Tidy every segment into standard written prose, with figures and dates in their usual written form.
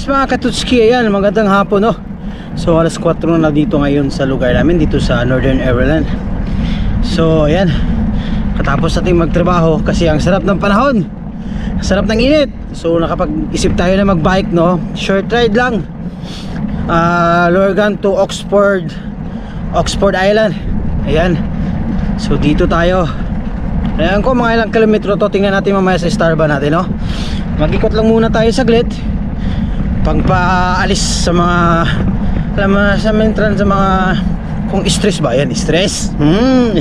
yes mga Katutski, ayan, magandang hapon no. So alas 4 na dito ngayon sa lugar namin, dito sa Northern Ireland. So ayan, katapos natin magtrabaho kasi ang sarap ng panahon, sarap ng init. So nakapag-isip tayo na mag-bike no, short ride lang, Lurgan to Oxford Island. Ayan, so dito tayo. Ayan ko, mga ilang kilometro to, tingnan natin mamaya sa Starba natin no. Mag-ikot lang muna tayo saglit pagpaalis sa mga, alam mo, sa mentran, sa mga kung stress ba, yan, stress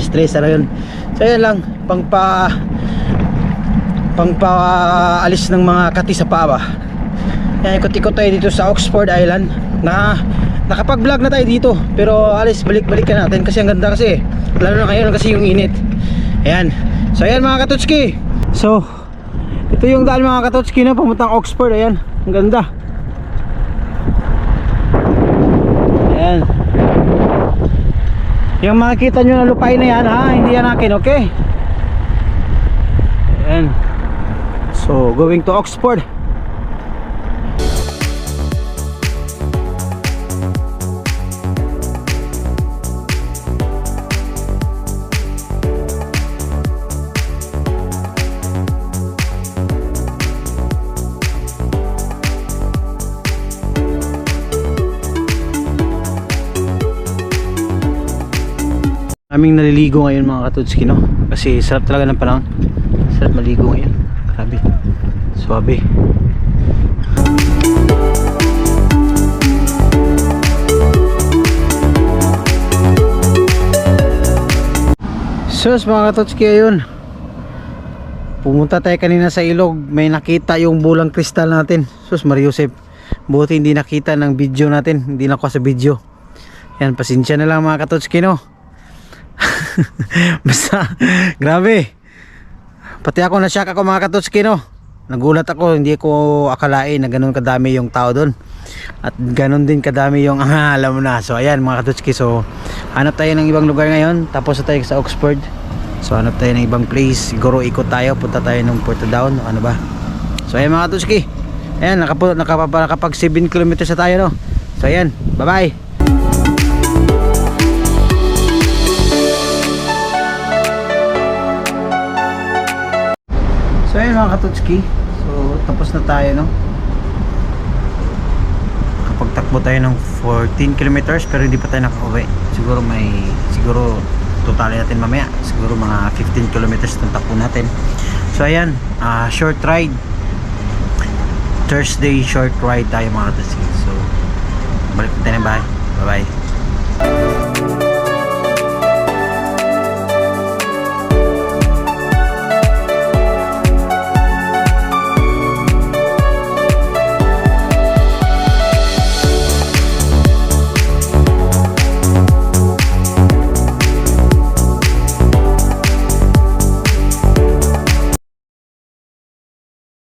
stress na yun. So yan lang, pagpaalis ng mga kati sa paa ba. Yan, ikot-ikot tayo dito sa Oxford Island. Nakapag-vlog na tayo dito, pero alis, balik-balik ka natin kasi ang ganda kasi, lalo na ngayon kasi yung init. Ayan, so ayan mga Katutski. So ito yung daan mga Katutski na pamuntang Oxford. Ayan, ang ganda. Ayan, yung makikita nyo na lupain na yan ha, hindi yan akin, okay? Ayan, so going to Oxford. Aming naliligo ngayon mga Katutski no, kasi sarap talaga ng panahon, sarap maligo ngayon, grabe, swabe. Sus mga Katutski, ayun, pumunta tayo kanina sa ilog, may nakita yung bulang kristal natin. Sus Mariusep, buti hindi nakita ng video natin, hindi nakuha sa video. Yan, pasensya na lang mga Katutski no. Basta grabe, pati ako na-shock ako mga Katutski no. Nagulat ako, hindi ko akalain na ganun kadami yung tao doon, at ganun din kadami yung alam mo na. So ayan mga Katutski, so hanap tayo ng ibang lugar ngayon, tapos na tayo sa Oxford. So hanap tayo ng ibang place, siguro ikot tayo, punta tayo ng Portadown, ano ba. So ayan mga Katutski, ayan, nakapag 7 kilometers na tayo no. So ayan, bye bye. So ayun mga Katutski, so tapos na tayo no. Kapag takbo tayo ng 14 kilometers pero hindi pa tayo nakauwi. Siguro totalin natin mamaya, siguro mga 15 kilometers ng takbo natin. So ayan, short ride, Thursday short ride tayo mga Katutski. So balik tayo ng bahay, bye bye.